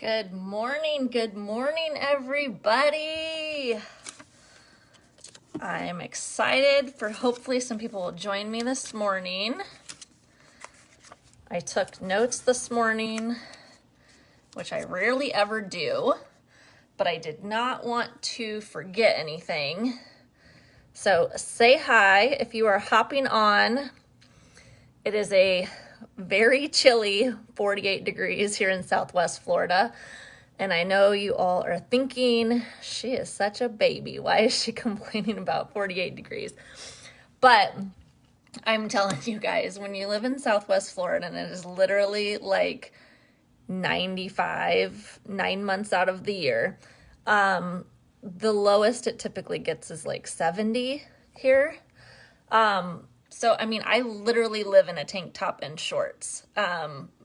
Good morning, everybody. I'm excited for hopefully some people will join me this morning. I took notes this morning, which I rarely ever do, but I did not want to forget anything. So say hi if you are hopping on. It is a very chilly 48 degrees here in Southwest Florida. And I know you all are thinking, she is such a baby. Why is she complaining about 48 degrees? But I'm telling you guys, when you live in Southwest Florida and it is literally like 95, 9 months out of the year, the lowest it typically gets is like 70 here. So, I mean, I literally live in a tank top and shorts.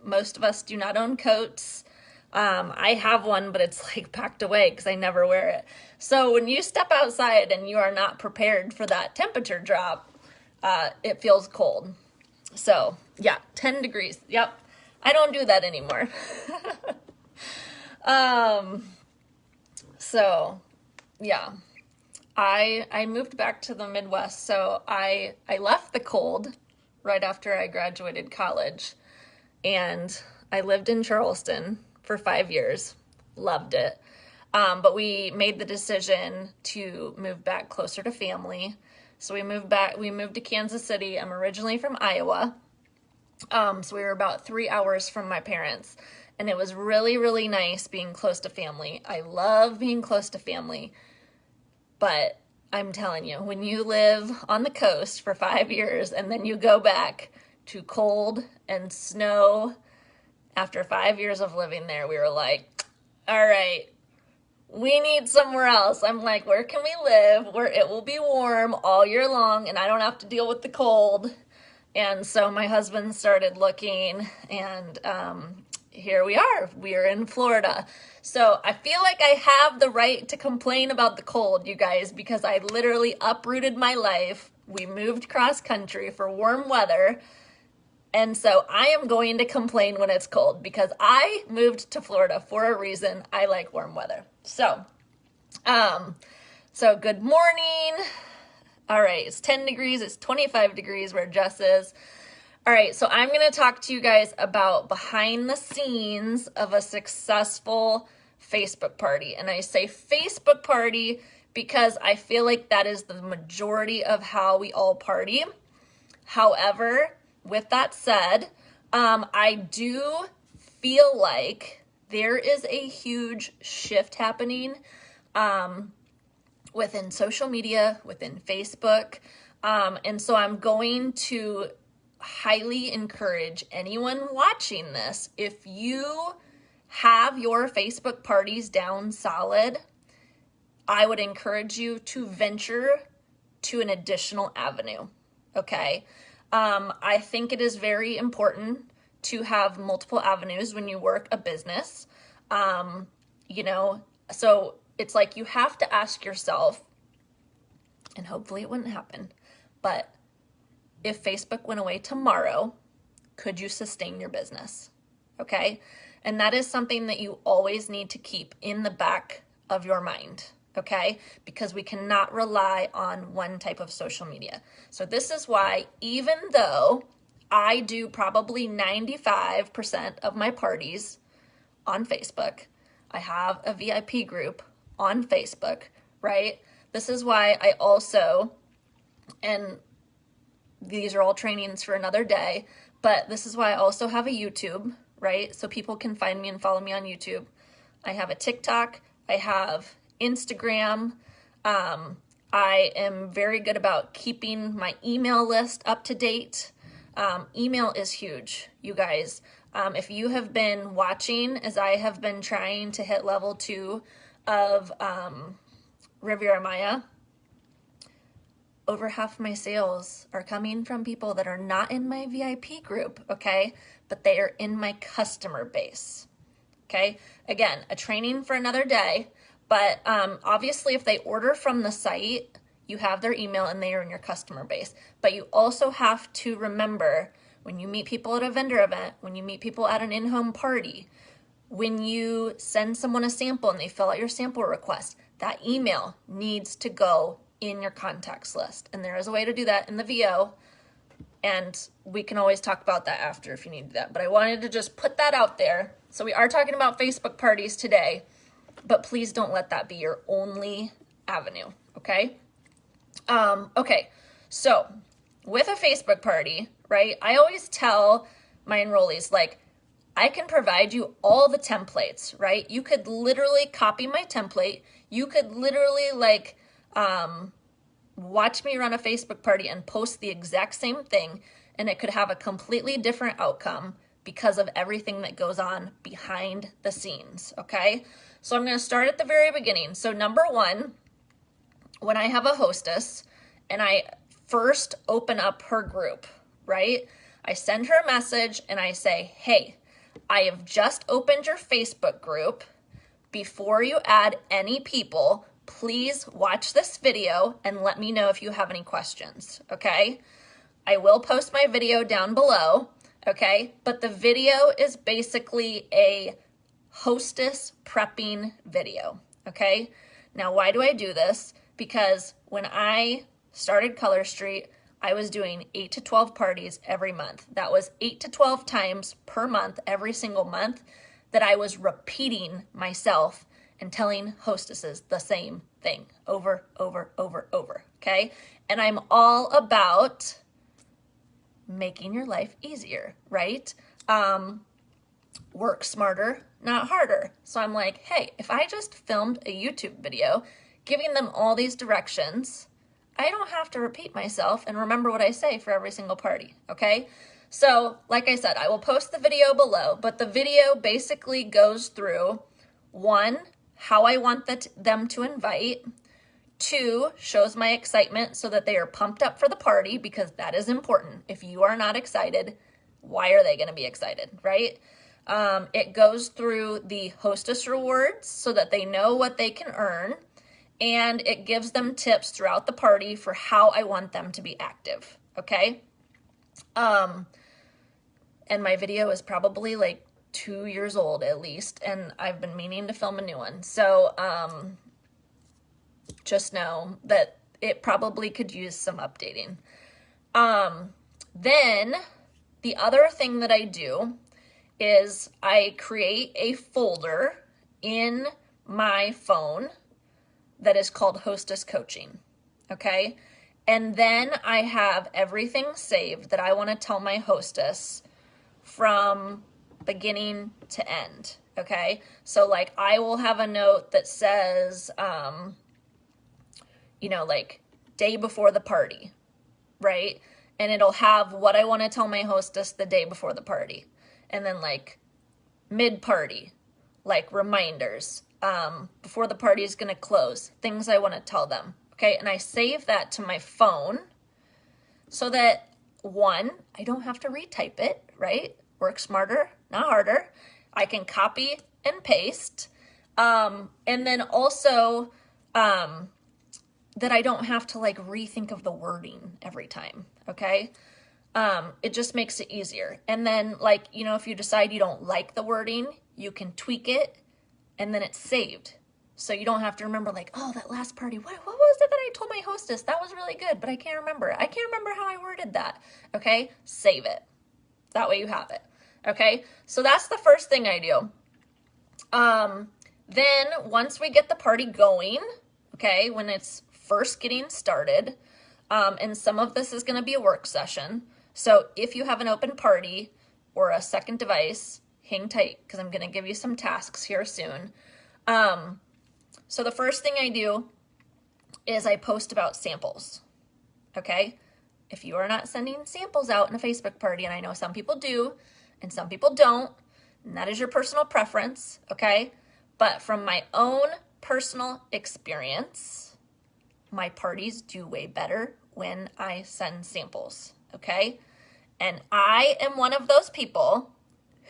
Most of us do not own coats. I have one, but it's like packed away because I never wear it. So when you step outside and you are not prepared for that temperature drop, it feels cold. So yeah, 10 degrees. Yep. I don't do that anymore. So yeah, I moved back to the Midwest. So I left the cold right after I graduated college, and I lived in Charleston for 5 years. Loved it. But we made the decision to move back closer to family. So we moved to Kansas City. I'm originally from Iowa. So we were about 3 hours from my parents. And it was really, really nice being close to family. I love being close to family. But I'm telling you, when you live on the coast for 5 years and then you go back to cold and snow, after 5 years of living there, we were like, all right, we need somewhere else. I'm like, where can we live where it will be warm all year long and I don't have to deal with the cold? And so my husband started looking, and here we are. We are in Florida. So I feel like I have the right to complain about the cold, you guys, because I literally uprooted my life. We moved cross country for warm weather. And so I am going to complain when it's cold because I moved to Florida for a reason. I like warm weather. So good morning. All right, it's 10 degrees. It's 25 degrees where Jess is. All right, so I'm going to talk to you guys about behind the scenes of a successful Facebook party. And I say Facebook party because I feel like that is the majority of how we all party. However, with that said, I do feel like there is a huge shift happening within social media, within Facebook. And so I'm going to highly encourage anyone watching this, if you have your Facebook parties down solid, I would encourage you to venture to an additional avenue, okay? I think it is very important to have multiple avenues when you work a business. So it's like you have to ask yourself, and hopefully it wouldn't happen, but if Facebook went away tomorrow, could you sustain your business? Okay? And that is something that you always need to keep in the back of your mind, okay? Because we cannot rely on one type of social media. So this is why, even though I do probably 95% of my parties on Facebook, I have a VIP group on Facebook, right? This is why I also, and these are all trainings for another day, but this is why I also have a YouTube, right? So people can find me and follow me on YouTube. I have a TikTok. I have Instagram. I am very good about keeping my email list up to date. Email is huge, you guys. If you have been watching as I have been trying to hit level 2 of Riviera Maya, over half my sales are coming from people that are not in my VIP group, okay? But they are in my customer base, okay? Again, a training for another day, but obviously if they order from the site, you have their email and they are in your customer base. But you also have to remember, when you meet people at a vendor event, when you meet people at an in-home party, when you send someone a sample and they fill out your sample request, that email needs to go in your contacts list. And there is a way to do that in the VO, and we can always talk about that after if you need that. But I wanted to just put that out there. So we are talking about Facebook parties today, but please don't let that be your only avenue, okay? Okay, so with a Facebook party, right, I always tell my enrollees, like, I can provide you all the templates, right? You could literally copy my template. You could literally like watch me run a Facebook party and post the exact same thing, and it could have a completely different outcome because of everything that goes on behind the scenes, okay? So I'm going to start at the very beginning. So number one, when I have a hostess and I first open up her group, right? I send her a message and I say, hey, I have just opened your Facebook group. Before you add any people, please watch this video and let me know if you have any questions, okay? I will post my video down below, okay? But the video is basically a hostess prepping video, okay? Now, why do I do this? Because when I started Color Street, I was doing 8 to 12 parties every month. That was 8 to 12 times per month, every single month, that I was repeating myself and telling hostesses the same thing over, okay? And I'm all about making your life easier, right? Work smarter, not harder. So I'm like, hey, if I just filmed a YouTube video giving them all these directions, I don't have to repeat myself and remember what I say for every single party, okay? So, like I said, I will post the video below, but the video basically goes through, 1, how I want them to invite, 2, shows my excitement so that they are pumped up for the party, because that is important. If you are not excited, why are they going to be excited, right? It goes through the hostess rewards so that they know what they can earn, and it gives them tips throughout the party for how I want them to be active, okay? And my video is probably like 2 years old at least, and I've been meaning to film a new one. So just know that it probably could use some updating. Then the other thing that I do is I create a folder in my phone that is called Hostess Coaching, okay? And then I have everything saved that I want to tell my hostess from beginning to end, okay? So like I will have a note that says, you know, like day before the party, right? And it'll have what I want to tell my hostess the day before the party. And then like mid-party, like reminders, before the party is going to close, things I want to tell them, okay? And I save that to my phone so that, 1, I don't have to retype it, right? Work smarter, not harder. I can copy and paste. And then also that I don't have to like rethink of the wording every time, okay? It just makes it easier. And then like, you know, if you decide you don't like the wording, you can tweak it and then it's saved. So you don't have to remember like, oh, that last party, what was it that I told my hostess? That was really good, but I can't remember it. I can't remember how I worded that, okay? Save it. That way you have it, okay? So that's the first thing I do. Then once we get the party going, okay, when it's first getting started, and some of this is going to be a work session. So if you have an open party or a second device, hang tight because I'm going to give you some tasks here soon. So the first thing I do is I post about samples, okay? If you are not sending samples out in a Facebook party, and I know some people do and some people don't, and that is your personal preference, okay? But from my own personal experience, my parties do way better when I send samples, okay? And I am one of those people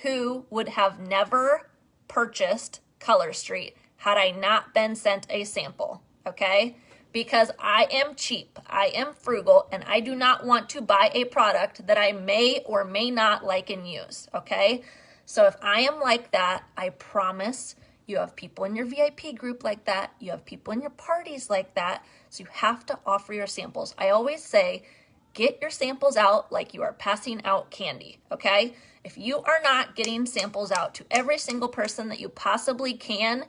who would have never purchased Color Street had I not been sent a sample, okay? Because I am cheap, I am frugal, and I do not want to buy a product that I may or may not like and use, okay? So if I am like that, I promise you have people in your VIP group like that. You have people in your parties like that. So you have to offer your samples. I always say, get your samples out like you are passing out candy, okay? If you are not getting samples out to every single person that you possibly can,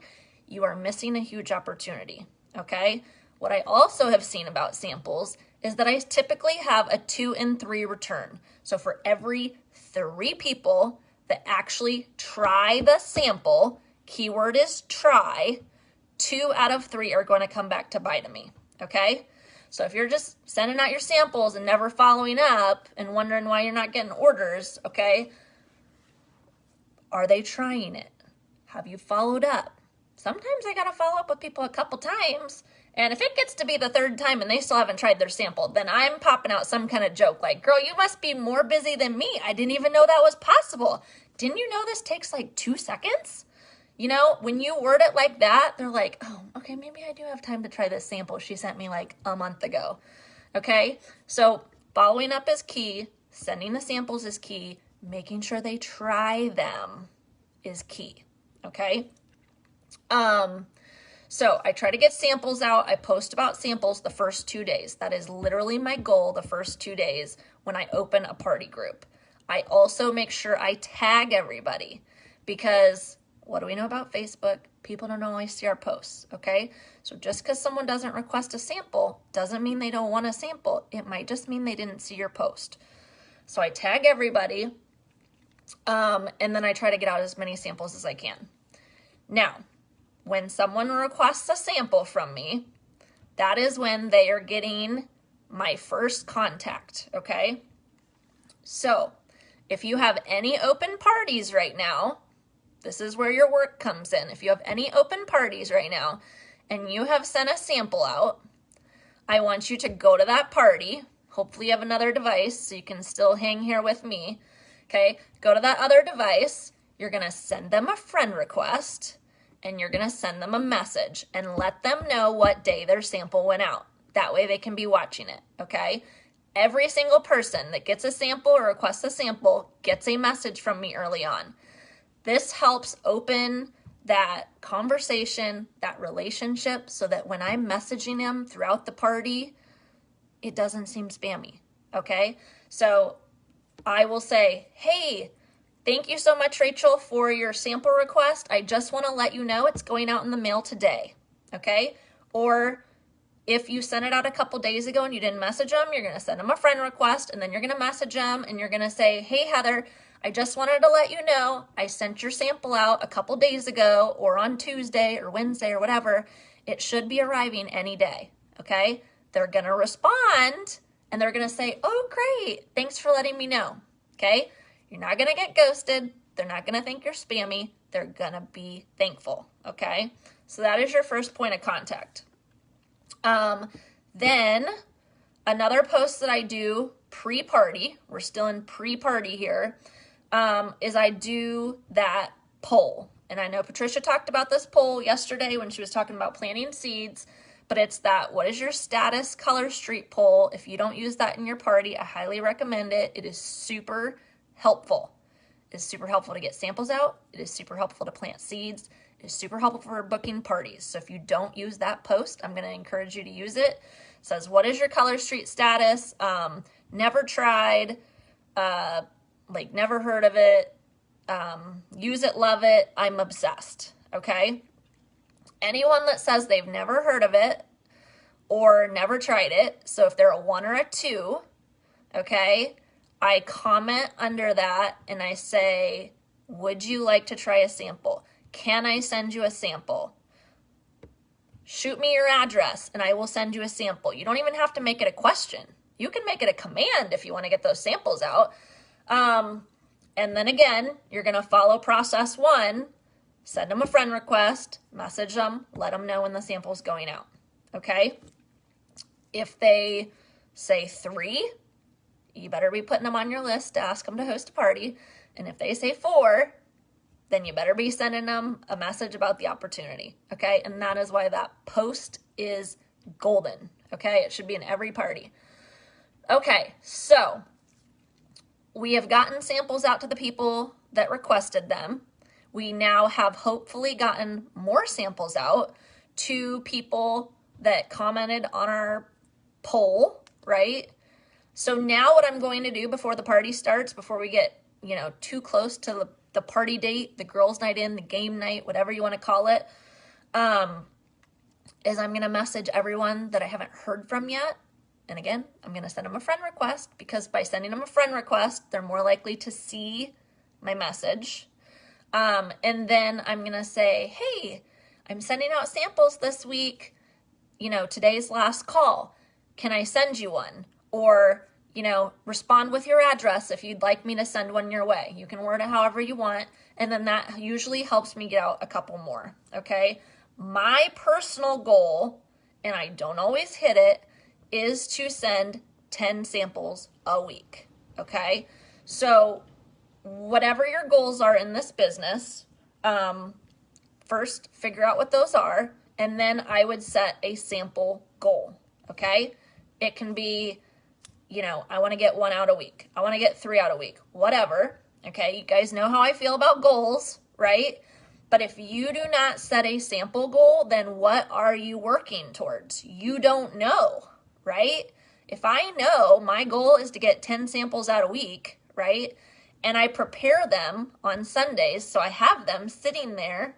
you are missing a huge opportunity, okay? What I also have seen about samples is that I typically have a 2 and 3 return. So for every 3 people that actually try the sample, keyword is try, 2 out of 3 are going to come back to buy to me, okay? So if you're just sending out your samples and never following up and wondering why you're not getting orders, okay, are they trying it? Have you followed up? Sometimes I got to follow up with people a couple times. And if it gets to be the 3rd time and they still haven't tried their sample, then I'm popping out some kind of joke like, girl, you must be more busy than me. I didn't even know that was possible. Didn't you know this takes like 2 seconds? You know, when you word it like that, they're like, oh, okay, maybe I do have time to try this sample she sent me like a month ago. Okay, so following up is key. Sending the samples is key. Making sure they try them is key. Okay. So I try to get samples out. I post about samples the first 2 days. That is literally my goal the first 2 days when I open a party group. I also make sure I tag everybody because what do we know about Facebook? People don't always see our posts, okay? So just because someone doesn't request a sample doesn't mean they don't want a sample. It might just mean they didn't see your post. So I tag everybody, and then I try to get out as many samples as I can. Now, when someone requests a sample from me, that is when they are getting my first contact, okay? So if you have any open parties right now, this is where your work comes in. If you have any open parties right now and you have sent a sample out, I want you to go to that party. Hopefully you have another device so you can still hang here with me. Okay, go to that other device. You're going to send them a friend request and you're going to send them a message and let them know what day their sample went out. That way they can be watching it, okay? Every single person that gets a sample or requests a sample gets a message from me early on. This helps open that conversation, that relationship, so that when I'm messaging them throughout the party, it doesn't seem spammy, okay? So I will say, hey, thank you so much, Rachel, for your sample request. I just want to let you know it's going out in the mail today, okay? Or if you sent it out a couple days ago and you didn't message them, you're going to send them a friend request, and then you're going to message them, and you're going to say, hey, Heather, I just wanted to let you know I sent your sample out a couple days ago or on Tuesday or Wednesday or whatever. It should be arriving any day, okay? They're going to respond, and they're going to say, oh, great, thanks for letting me know, okay? You're not going to get ghosted. They're not going to think you're spammy. They're going to be thankful, okay? So that is your first point of contact. Then another post that I do pre-party, we're still in pre-party here, is I do that poll. And I know Patricia talked about this poll yesterday when she was talking about planting seeds, but it's that what is your status color street poll. If you don't use that in your party, I highly recommend it. It is super helpful. It is super helpful to get samples out. It is super helpful to plant seeds. It is super helpful for booking parties. So if you don't use that post, I'm going to encourage you to use it. It says, what is your color street status? Never tried, never heard of it. Use it, love it. I'm obsessed. Okay. Anyone that says they've never heard of it or never tried it. So if they're a 1 or a 2, okay, I comment under that and I say, would you like to try a sample? Can I send you a sample? Shoot me your address and I will send you a sample. You don't even have to make it a question. You can make it a command if you want to get those samples out. And then again, you're going to follow process 1, send them a friend request, message them, let them know when the sample's going out. Okay? If they say 3, you better be putting them on your list to ask them to host a party. And if they say 4, then you better be sending them a message about the opportunity, okay? And that is why that post is golden, okay? It should be in every party. Okay, so we have gotten samples out to the people that requested them. We now have hopefully gotten more samples out to people that commented on our poll, right? So now what I'm going to do before the party starts, before we get, too close to the party date, the girls' night in, the game night, whatever you want to call it, is I'm going to message everyone that I haven't heard from yet. And again, I'm going to send them a friend request, because by sending them a friend request, they're more likely to see my message. And then I'm going to say, hey, I'm sending out samples this week. Today's last call. Can I send you one? Or, respond with your address if you'd like me to send one your way. You can word it however you want. And then that usually helps me get out a couple more. Okay. My personal goal, and I don't always hit it, is to send 10 samples a week. Okay. So whatever your goals are in this business, first figure out what those are, and then I would set a sample goal. Okay. It can be, I want to get 1 out a week. I want to get 3 out a week, whatever. Okay. You guys know how I feel about goals, right? But if you do not set a sample goal, then what are you working towards? You don't know, right? If I know my goal is to get 10 samples out a week, right? And I prepare them on Sundays, so I have them sitting there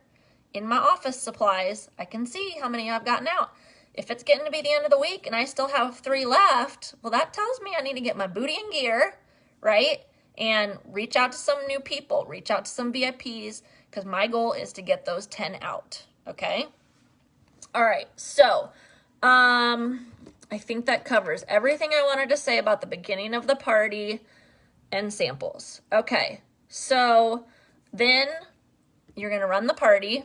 in my office supplies, I can see how many I've gotten out. If it's getting to be the end of the week and I still have 3 left, well, that tells me I need to get my booty in gear, right? And reach out to some new people, reach out to some VIPs, because my goal is to get those 10 out, okay? All right, so I think that covers everything I wanted to say about the beginning of the party and samples. Okay, so then you're going to run the party,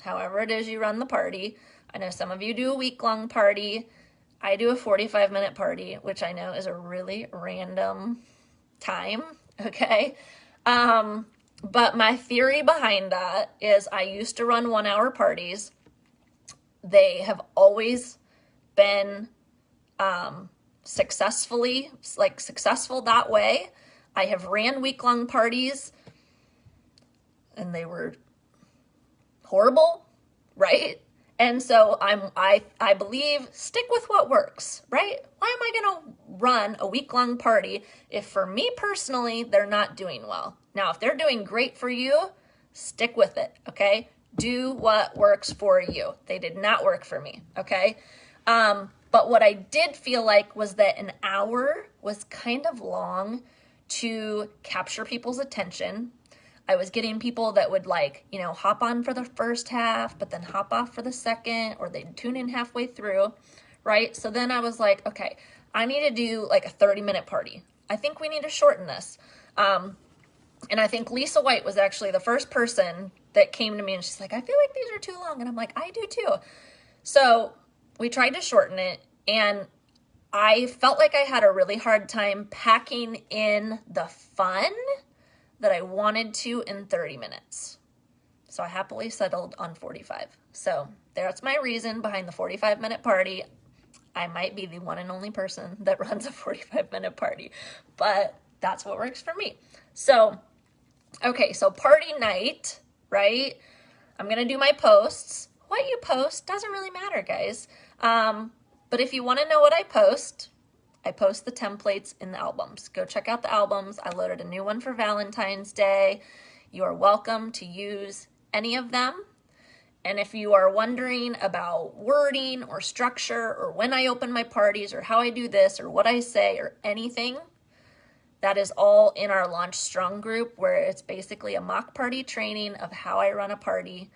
however it is you run the party. I know some of you do a week-long party. I do a 45-minute party, which I know is a really random time, okay? But my theory behind that is I used to run 1-hour parties. They have always been successful that way. I have ran week-long parties and they were horrible, right? And so I believe stick with what works, right? Why am I going to run a week-long party if for me personally, they're not doing well? Now, if they're doing great for you, stick with it, okay? Do what works for you. They did not work for me, okay? But what I did feel like was that an hour was kind of long to capture people's attention. I was getting people that would hop on for the first half, but then hop off for the second, or they'd tune in halfway through, right? So then I was like, okay, I need to do like a 30-minute party. I think we need to shorten this. And I think Lisa White was actually the first person that came to me and she's like, I feel like these are too long. And I'm like, I do too. So we tried to shorten it, and I felt like I had a really hard time packing in the fun that I wanted to in 30 minutes. So I happily settled on 45. So that's my reason behind the 45-minute party. I might be the one and only person that runs a 45-minute party, but that's what works for me. So, okay, so party night, right? I'm going to do my posts. What you post doesn't really matter, guys. But if you want to know what I post the templates in the albums. Go check out the albums. I loaded a new one for Valentine's Day. You are welcome to use any of them. And if you are wondering about wording or structure or when I open my parties or how I do this or what I say or anything, that is all in our Launch Strong group, where it's basically a mock party training of how I run a party.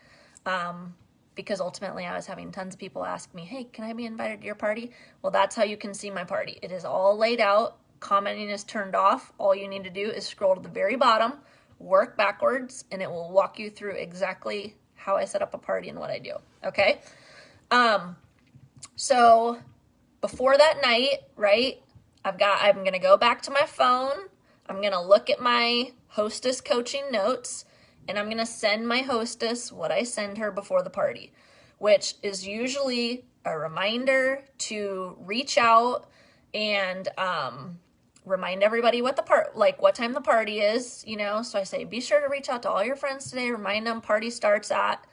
Because ultimately I was having tons of people ask me, hey, can I be invited to your party? Well, that's how you can see my party. It is all laid out. Commenting is turned off. All you need to do is scroll to the very bottom, work backwards, and it will walk you through exactly how I set up a party and what I do, okay? So before that night, right, I'm going to go back to my phone. I'm going to look at my hostess coaching notes, and I'm going to send my hostess what I send her before the party, which is usually a reminder to reach out and remind everybody what what time the party is, So I say, be sure to reach out to all your friends today. Remind them party starts at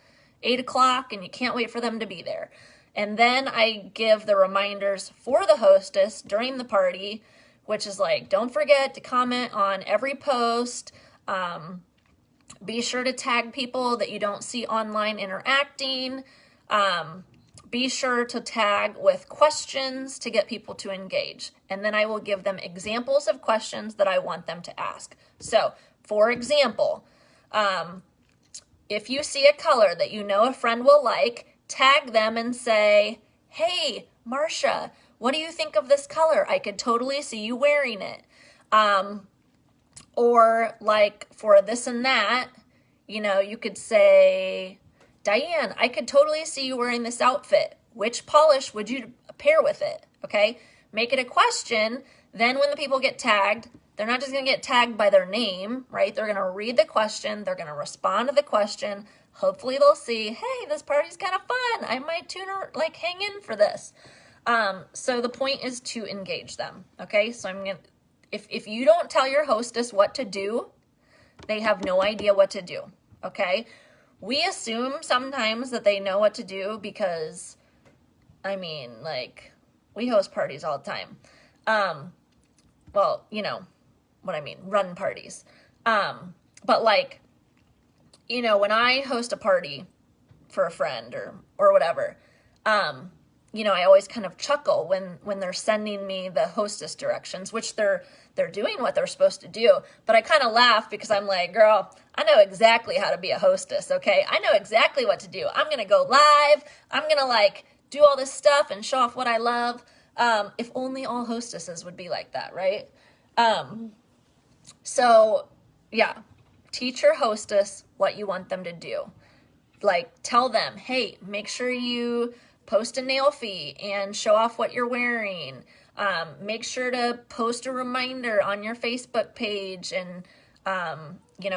8 o'clock and you can't wait for them to be there. And then I give the reminders for the hostess during the party, which is like, don't forget to comment on every post. Be sure to tag people that you don't see online interacting. Be sure to tag with questions to get people to engage. And then I will give them examples of questions that I want them to ask. So, for example, if you see a color that you know a friend will like, tag them and say, hey, Marcia, what do you think of this color? I could totally see you wearing it. Or like for this and that, you could say, Diane, I could totally see you wearing this outfit. Which polish would you pair with it? Okay, make it a question. Then when the people get tagged, they're not just going to get tagged by their name, right? They're going to read the question. They're going to respond to the question. Hopefully they'll see, hey, this party's kind of fun. I might hang in for this. So the point is to engage them. Okay, so if you don't tell your hostess what to do, they have no idea what to do. Okay, we assume sometimes that they know what to do because, we host parties all the time. Well, you know what I mean, run parties. But when I host a party for a friend or whatever, I always kind of chuckle when they're sending me the hostess directions, which they're doing what they're supposed to do. But I kind of laugh because I'm like, girl, I know exactly how to be a hostess, okay? I know exactly what to do. I'm going to go live. I'm going to do all this stuff and show off what I love. If only all hostesses would be like that, right? So yeah, teach your hostess what you want them to do. Tell them, hey, make sure you post a nail fee and show off what you're wearing. Make sure to post a reminder on your Facebook page and,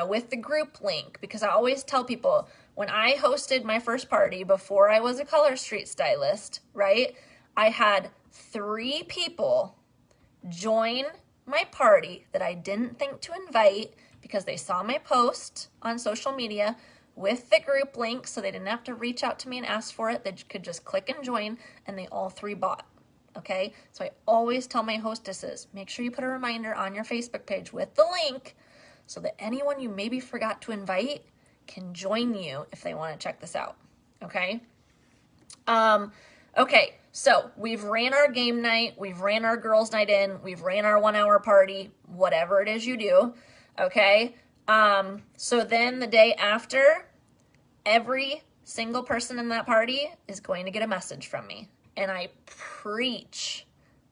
with the group link, because I always tell people when I hosted my first party before I was a Color Street stylist, right? I had 3 people join my party that I didn't think to invite because they saw my post on social media with the group link, so they didn't have to reach out to me and ask for it. They could just click and join, and they all 3 bought. Okay, so I always tell my hostesses, make sure you put a reminder on your Facebook page with the link so that anyone you maybe forgot to invite can join you if they want to check this out. Okay. Okay, so we've ran our game night, we've ran our girls' night in, we've ran our 1-hour party, whatever it is you do. Okay. So then the day after, every single person in that party is going to get a message from me. And I preach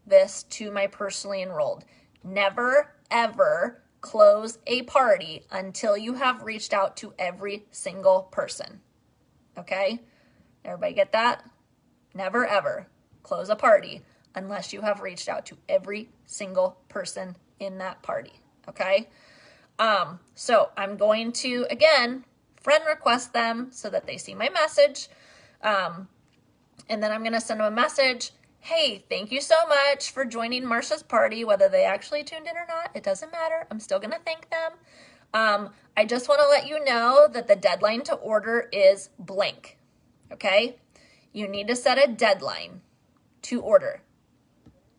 this to my personally enrolled. Never, ever close a party until you have reached out to every single person. Okay? Everybody get that? Never, ever close a party unless you have reached out to every single person in that party. Okay? So I'm going to, again, friend request them so that they see my message. And then I'm going to send them a message. Hey, thank you so much for joining Marcia's party. Whether they actually tuned in or not, it doesn't matter. I'm still going to thank them. I just want to let you know that the deadline to order is blank. Okay? You need to set a deadline to order.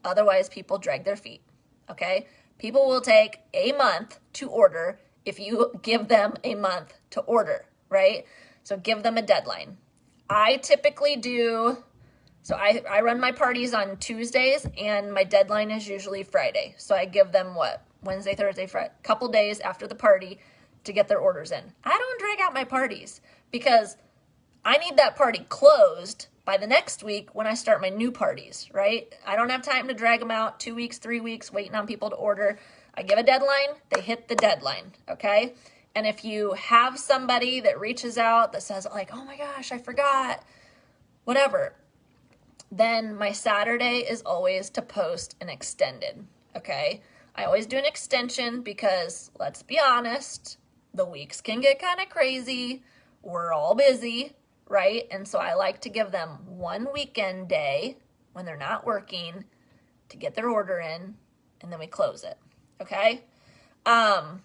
Otherwise, people drag their feet. Okay? People will take a month to order if you give them a month to order, right? So give them a deadline. I typically do, so I run my parties on Tuesdays and my deadline is usually Friday. So I give them Wednesday, Thursday, Friday, couple days after the party to get their orders in. I don't drag out my parties because I need that party closed by the next week when I start my new parties, right? I don't have time to drag them out 2 weeks, 3 weeks, waiting on people to order. I give a deadline, they hit the deadline, okay? And if you have somebody that reaches out that says oh my gosh, I forgot, whatever, then my Saturday is always to post an extended, okay? I always do an extension because, let's be honest, the weeks can get kind of crazy. We're all busy, right? And so I like to give them one weekend day when they're not working to get their order in and then we close it. Okay? Pam,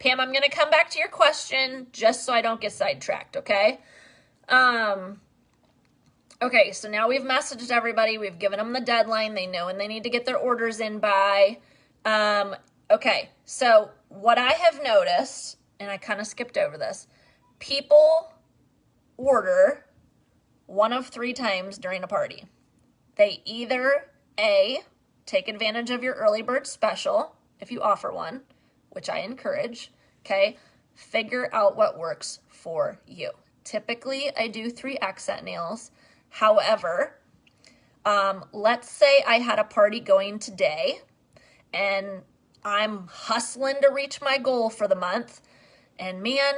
I'm going to come back to your question just so I don't get sidetracked, okay? Okay, so now we've messaged everybody. We've given them the deadline. They know when they need to get their orders in by. Okay, so what I have noticed, and I kind of skipped over this, people order one of 3 times during a party. They either, A, take advantage of your early bird special, if you offer one, which I encourage, okay? Figure out what works for you. Typically, I do 3 accent nails. However, let's say I had a party going today, and I'm hustling to reach my goal for the month, and man,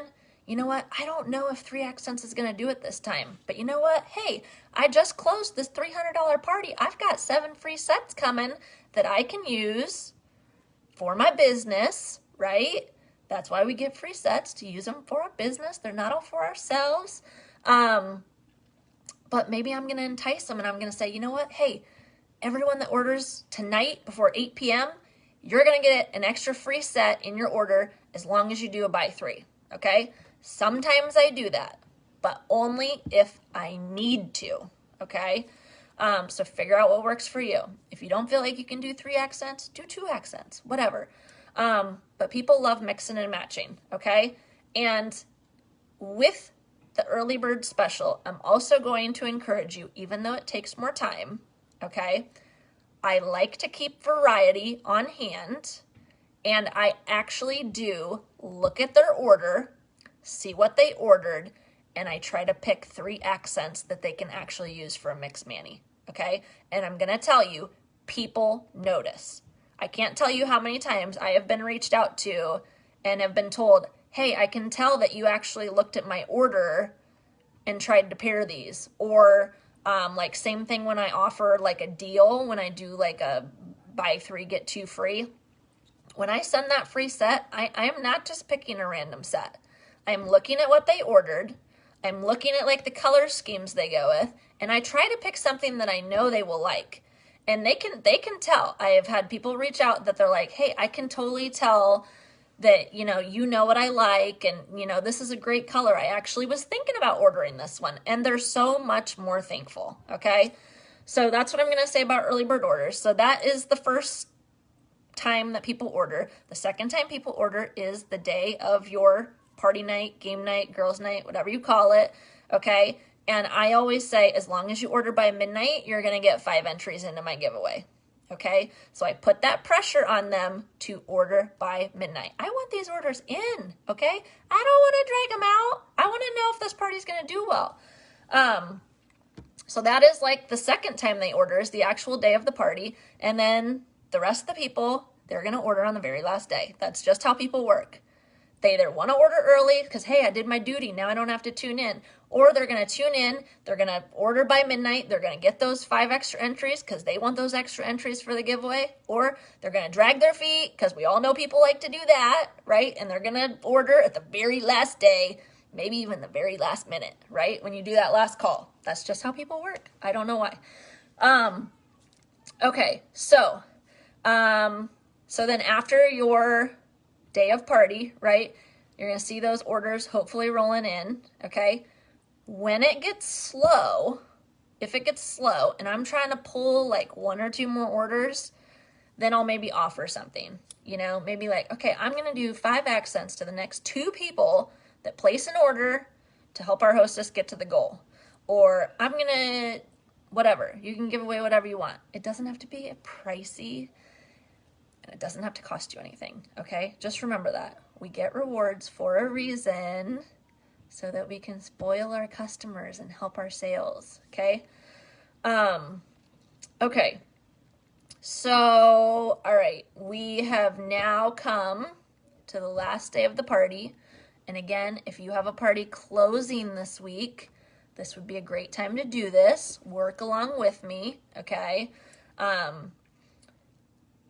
you know what? I don't know if 3 accents is going to do it this time. But you know what? Hey, I just closed this $300 party. I've got 7 free sets coming that I can use for my business, right? That's why we get free sets, to use them for our business. They're not all for ourselves. But maybe I'm going to entice them and I'm going to say, you know what? Hey, everyone that orders tonight before 8 p.m., you're going to get an extra free set in your order as long as you do a buy 3, okay? Sometimes I do that, but only if I need to, okay? So figure out what works for you. If you don't feel like you can do 3 accents, do 2 accents, whatever. But people love mixing and matching, okay? And with the early bird special, I'm also going to encourage you, even though it takes more time, okay? I like to keep variety on hand, and I actually do look at their order, see what they ordered, and I try to pick 3 accents that they can actually use for a mixed mani, okay? And I'm going to tell you, people notice. I can't tell you how many times I have been reached out to and have been told, hey, I can tell that you actually looked at my order and tried to pair these. Or like same thing when I offer like a deal, when I do like a buy 3, get 2 free. When I send that free set, I am not just picking a random set. I'm looking at what they ordered. I'm looking at like the color schemes they go with, and I try to pick something that I know they will like. And they can tell. I have had people reach out that they're like, hey, I can totally tell that, you know what I like, and, this is a great color. I actually was thinking about ordering this one. And they're so much more thankful, okay? So that's what I'm going to say about early bird orders. So that is the first time that people order. The second time people order is the day of your party night, game night, girls night, whatever you call it, okay? And I always say, as long as you order by midnight, you're going to get 5 entries into my giveaway, okay? So I put that pressure on them to order by midnight. I want these orders in, okay? I don't want to drag them out. I want to know if this party's going to do well. So that is like the second time they order is the actual day of the party. And then the rest of the people, they're going to order on the very last day. That's just how people work. They either want to order early because, hey, I did my duty, now I don't have to tune in. Or they're going to tune in, they're going to order by midnight, they're going to get those 5 extra entries because they want those extra entries for the giveaway. Or they're going to drag their feet because we all know people like to do that, right? And they're going to order at the very last day, maybe even the very last minute, right? When you do that last call. That's just how people work. I don't know why. Okay, so then after your day of party, right, you're going to see those orders hopefully rolling in, okay? When it gets slow, if it gets slow and I'm trying to pull like 1 or 2 more orders, then I'll maybe offer something, maybe like, okay, I'm going to do 5 accents to the next 2 people that place an order to help our hostess get to the goal. Or I'm going to, whatever, you can give away whatever you want. It doesn't have to be pricey. And it doesn't have to cost you anything, okay? Just remember that. We get rewards for a reason so that we can spoil our customers and help our sales, okay? Okay. So, all right. We have now come to the last day of the party. And again, if you have a party closing this week, this would be a great time to do this. Work along with me, okay?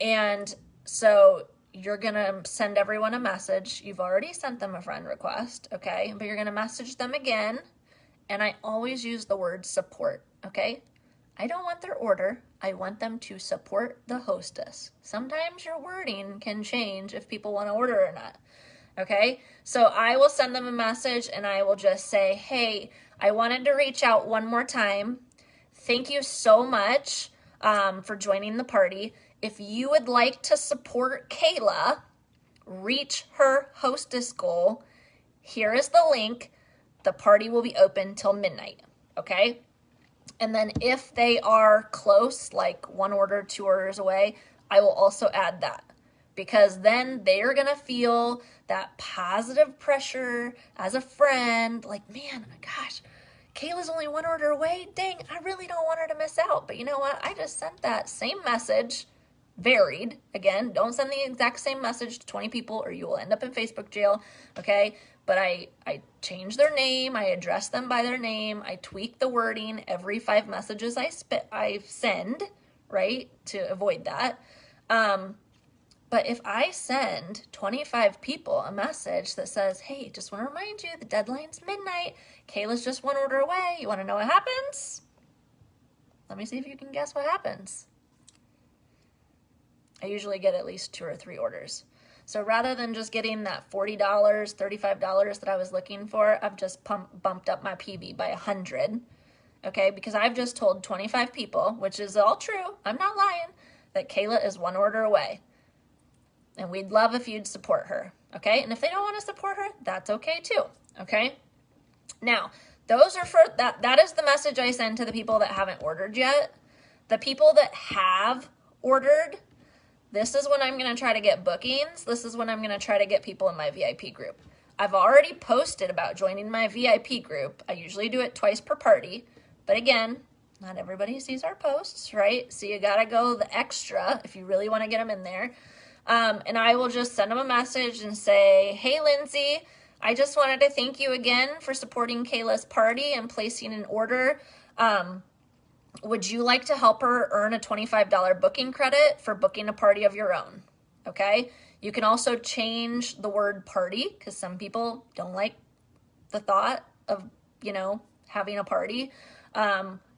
And so you're going to send everyone a message. You've already sent them a friend request, okay? But you're going to message them again. And I always use the word support, okay? I don't want their order. I want them to support the hostess. Sometimes your wording can change if people want to order or not. Okay, so I will send them a message and I will just say, hey, I wanted to reach out one more time. Thank you so much for joining the party. If you would like to support Kayla reach her hostess goal, here is the link. The party will be open till midnight. Okay, and then if they are close, like 1 order, 2 orders away, I will also add that, because then they're going to feel that positive pressure as a friend, like, man, gosh, Kayla's only 1 order away. Dang, I really don't want her to miss out. But you know what? I just sent that same message, varied. Again, don't send the exact same message to 20 people or you will end up in Facebook jail, okay? But I change their name, I address them by their name, I tweak the wording every 5 messages I send, right, to avoid that. But if I send 25 people a message that says, hey, just want to remind you, the deadline's midnight, Kayla's just 1 order away, you want to know what happens? Let me see if you can guess what happens. I usually get at least 2 or 3 orders. So rather than just getting that $40, $35 that I was looking for, I've just bumped up my PB by 100, okay? Because I've just told 25 people, which is all true, I'm not lying, that Kayla is 1 order away. And we'd love if you'd support her, okay? And if they don't want to support her, that's okay too, okay? Now, those are for, that is the message I send to the people that haven't ordered yet. The people that have ordered, this is when I'm going to try to get bookings. This is when I'm going to try to get people in my VIP group. I've already posted about joining my VIP group. I usually do it twice per party. But again, not everybody sees our posts, right? So you got to go the extra if you really want to get them in there. And I will just send them a message and say, hey, Lindsay, I just wanted to thank you again for supporting Kayla's party and placing an order. Would you like to help her earn a $25 booking credit for booking a party of your own? Okay. You can also change the word party because some people don't like the thought of, having a party.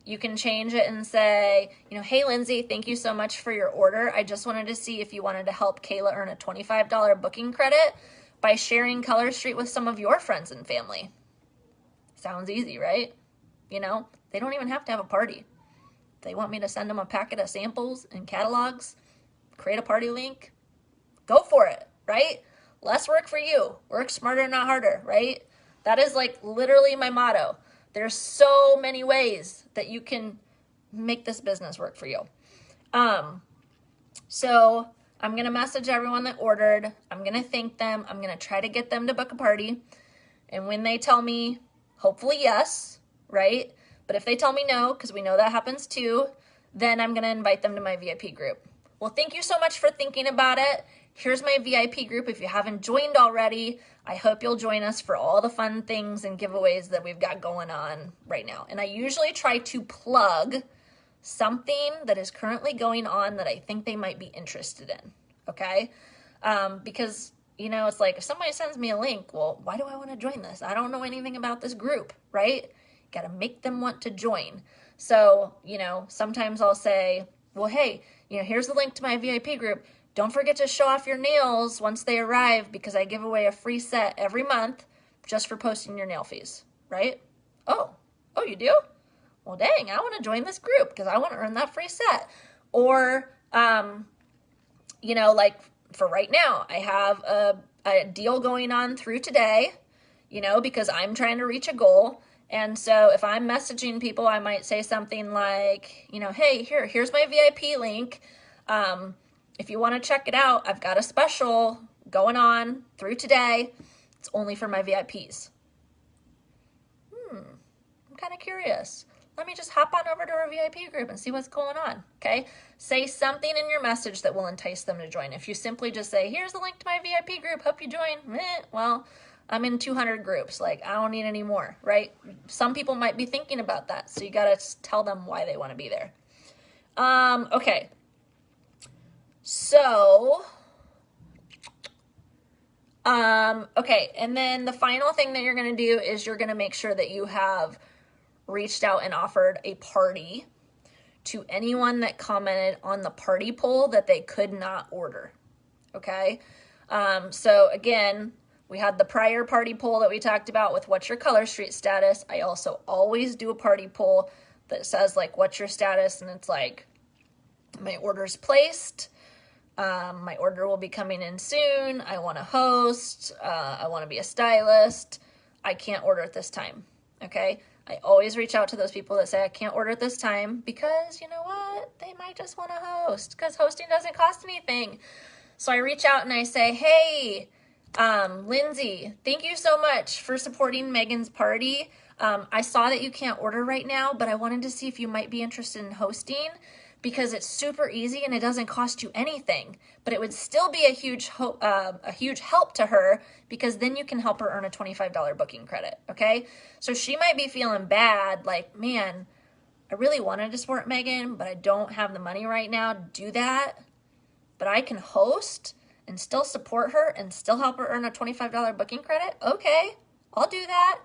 You can change it and say, hey, Lindsay, thank you so much for your order. I just wanted to see if you wanted to help Kayla earn a $25 booking credit by sharing Color Street with some of your friends and family. Sounds easy, right? They don't even have to have a party. If they want me to send them a packet of samples and catalogs, create a party link, go for it, right? Less work for you. Work smarter, not harder, right? That is like literally my motto. There's so many ways that you can make this business work for you. So I'm going to message everyone that ordered. I'm going to thank them. I'm going to try to get them to book a party. And when they tell me, hopefully yes, right? But if they tell me no, because we know that happens too, then I'm going to invite them to my VIP group. Well, thank you so much for thinking about it. Here's my VIP group. If you haven't joined already, I hope you'll join us for all the fun things and giveaways that we've got going on right now. And I usually try to plug something that is currently going on that I think they might be interested in, okay? Because, it's like if somebody sends me a link, well, why do I want to join this? I don't know anything about this group, right? Got to make them want to join. So, sometimes I'll say, well, hey, here's the link to my VIP group. Don't forget to show off your nails once they arrive because I give away a free set every month just for posting your nail fees, right? Oh, you do? Well, dang, I want to join this group because I want to earn that free set. Or, like for right now, I have a deal going on through today, because I'm trying to reach a goal. And so if I'm messaging people, I might say something like, hey, here's my VIP link. If you want to check it out, I've got a special going on through today. It's only for my VIPs. I'm kind of curious. Let me just hop on over to our VIP group and see what's going on, okay? Say something in your message that will entice them to join. If you simply just say, here's the link to my VIP group, hope you join, well, I'm in 200 groups. Like, I don't need any more, right? Some people might be thinking about that, so you got to tell them why they want to be there. Okay. So, okay, and then the final thing that you're going to do is you're going to make sure that you have reached out and offered a party. to anyone that commented on the party poll that they could not order. Okay. So again, we had the prior party poll that we talked about with what's your color street status. I also always do a party poll that says like, what's your status? And it's like, my order's placed. My order will be coming in soon. I want to host. I want to be a stylist. I can't order at this time. Okay. I always reach out to those people that say I can't order at this time because you know what? They might just want to host because hosting doesn't cost anything. So I reach out and I say, hey, Lindsay, thank you so much for supporting Megan's party. I saw that you can't order right now, but I wanted to see if you might be interested in hosting because it's super easy and it doesn't cost you anything, but it would still be a huge help to her because then you can help her earn a $25 booking credit. Okay. So she might be feeling bad. Like, man, I really wanted to support Megan, but I don't have the money right now to do that, but I can host and still support her and still help her earn a $25 booking credit. Okay. I'll do that.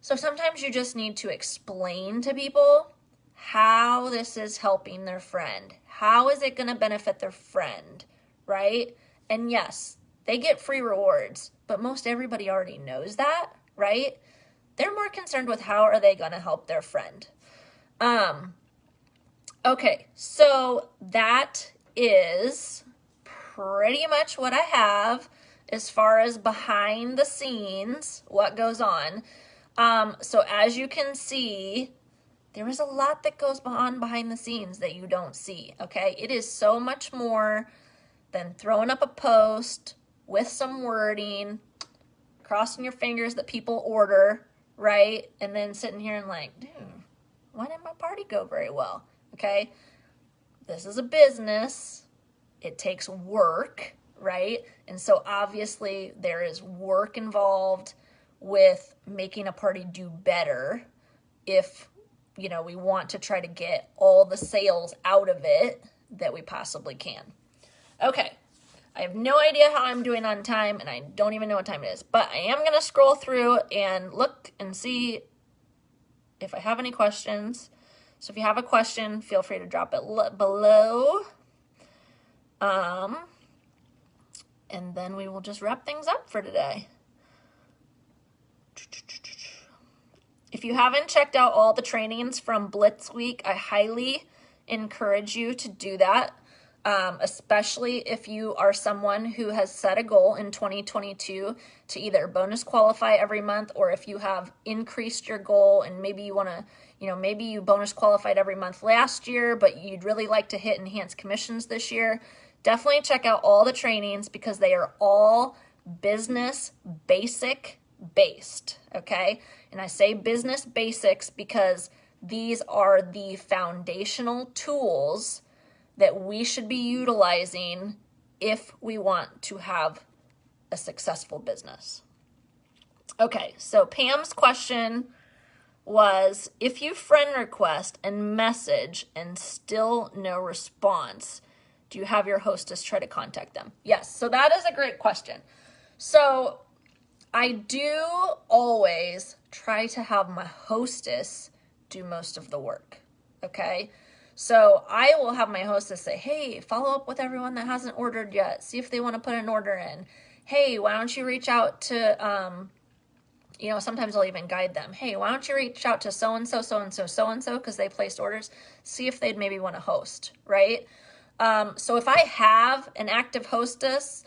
So sometimes you just need to explain to people how this is helping their friend. How is it going to benefit their friend, right? And yes, they get free rewards, but most everybody already knows that, right? They're more concerned with how are they going to help their friend. Okay, so that is pretty much what I have as far as behind the scenes, what goes on. So as you can see, there is a lot that goes on behind the scenes that you don't see, okay? It is so much more than throwing up a post with some wording, crossing your fingers that people order, right? And then sitting here and like, dude, why didn't my party go very well, okay? This is a business. It takes work, right? And so obviously there is work involved with making a party do better if you know, we want to try to get all the sales out of it that we possibly can. Okay, I have no idea how I'm doing on time, and I don't even know what time it is, but I am going to scroll through and look and see if I have any questions. So if you have a question, feel free to drop it below. And then we will just wrap things up for today. If you haven't checked out all the trainings from Blitz Week, I highly encourage you to do that, especially if you are someone who has set a goal in 2022 to either bonus qualify every month, or if you have increased your goal and maybe you want to, you know, maybe you bonus qualified every month last year, but you'd really like to hit enhanced commissions this year. Definitely check out all the trainings because they are all business basic based, okay? And I say business basics because these are the foundational tools that we should be utilizing if we want to have a successful business. Okay, so Pam's question was, if you friend request and message and still no response, do you have your hostess try to contact them? Yes, so that is a great question. So I do always try to have my hostess do most of the work, okay? So I will have my hostess say, hey, follow up with everyone that hasn't ordered yet. See if they want to put an order in. Hey, why don't you reach out to, you know, sometimes I'll even guide them. Hey, why don't you reach out to so-and-so, so-and-so, so-and-so, because they placed orders. See if they'd maybe want to host, right? So if I have an active hostess,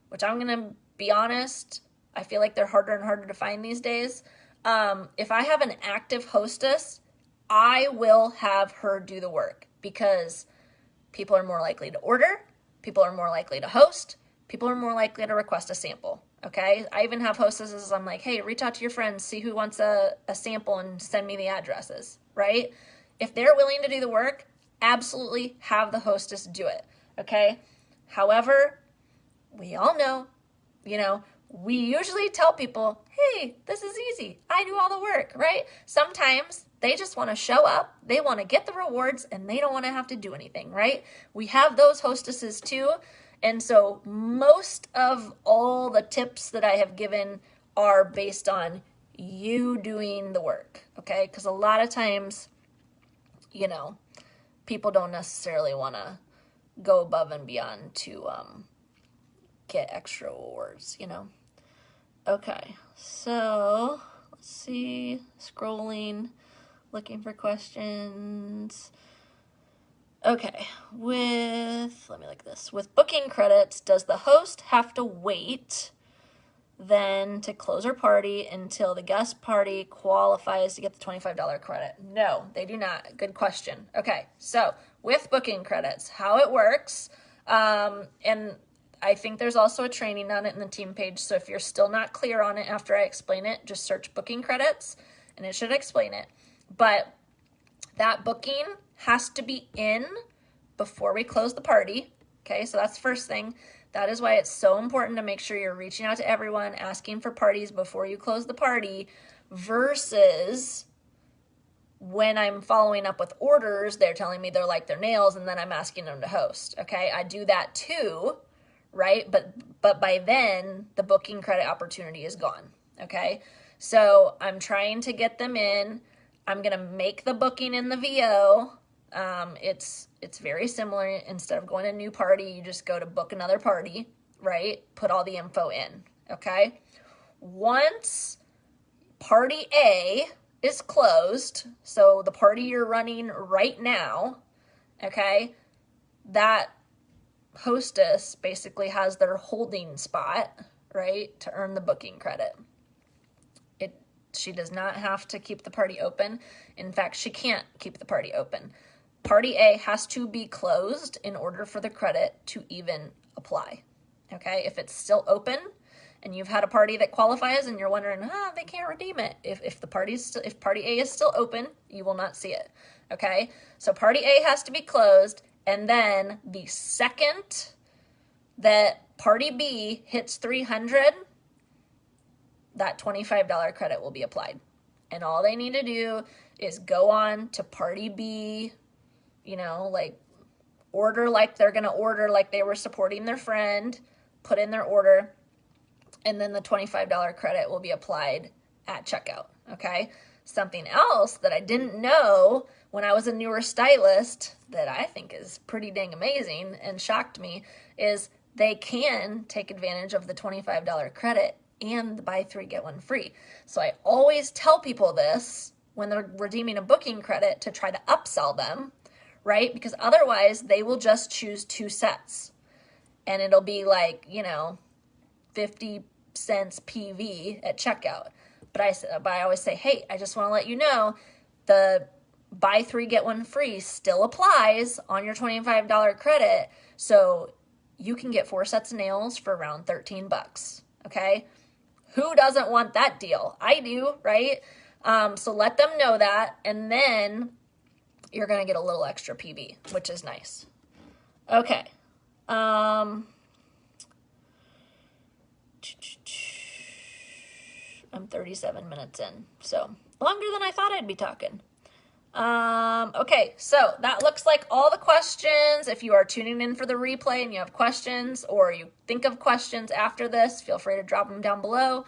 which I'm going to be honest, I feel like they're harder and harder to find these days. If I have an active hostess, I will have her do the work because people are more likely to order, people are more likely to host, people are more likely to request a sample, okay? I even have hostesses, I'm like, hey, reach out to your friends, see who wants a sample and send me the addresses, right? If they're willing to do the work, absolutely have the hostess do it, okay? However, we all know, you know, we usually tell people, hey, this is easy. I do all the work, right? Sometimes they just want to show up, they want to get the rewards, and they don't want to have to do anything, right? We have those hostesses too. And so most of all the tips that I have given are based on you doing the work, okay? Because a lot of times, you know, people don't necessarily want to go above and beyond to get extra awards, you know? Okay, so let's see, scrolling, looking for questions. Okay, let me look at this. With booking credits, does the host have to wait then to close her party until the guest party qualifies to get the $25 credit? No, they do not. Good question. Okay, so with booking credits, how it works, and I think there's also a training on it in the team page, so if you're still not clear on it after I explain it, just search booking credits, and it should explain it. But that booking has to be in before we close the party. Okay, so that's the first thing. That is why it's so important to make sure you're reaching out to everyone, asking for parties before you close the party, versus when I'm following up with orders, they're telling me they're like their nails, and then I'm asking them to host. Okay, I do that too, right? But by then, the booking credit opportunity is gone. Okay, so I'm trying to get them in. I'm going to make the booking in the VO. It's very similar. Instead of going to a new party, you just go to book another party, right? Put all the info in, okay? Once party A is closed, so the party you're running right now, okay, that hostess basically has their holding spot, right, to earn the booking credit. She does not have to keep the party open. In fact, she can't keep the party open. Party A has to be closed in order for the credit to even apply. Okay, if it's still open and you've had a party that qualifies and you're wondering, they can't redeem it. If party A is still open, you will not see it. Okay, so party A has to be closed, and then the second that party B hits 300, that $25 credit will be applied. And all they need to do is go on to party B, you know, like order like they're going to order like they were supporting their friend, put in their order, and then the $25 credit will be applied at checkout, okay? Something else that I didn't know when I was a newer stylist that I think is pretty dang amazing and shocked me is they can take advantage of the $25 credit and the buy three, get one free. So I always tell people this when they're redeeming a booking credit to try to upsell them, right? Because otherwise they will just choose 2 sets and it'll be like, 50 cents PV at checkout. But I always say, hey, I just want to let you know the buy 3, get 1 free still applies on your $25 credit. So you can get 4 sets of nails for around $13, okay? Who doesn't want that deal? I do, right? So let them know that, and then you're going to get a little extra PV, which is nice. Okay. I'm 37 minutes in, so longer than I thought I'd be talking. Okay, so that looks like all the questions. If you are tuning in for the replay and you have questions or you think of questions after this, feel free to drop them down below.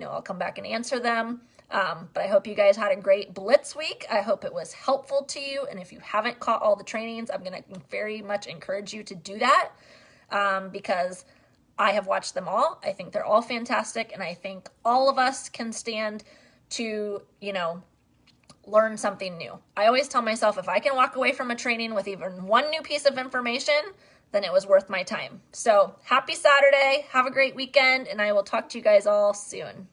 I'll come back and answer them. But I hope you guys had a great Blitz week. I hope it was helpful to you. And if you haven't caught all the trainings, I'm going to very much encourage you to do that because I have watched them all. I think they're all fantastic. And I think all of us can stand to, learn something new. I always tell myself if I can walk away from a training with even one new piece of information, then it was worth my time. So happy Saturday. Have a great weekend. And I will talk to you guys all soon.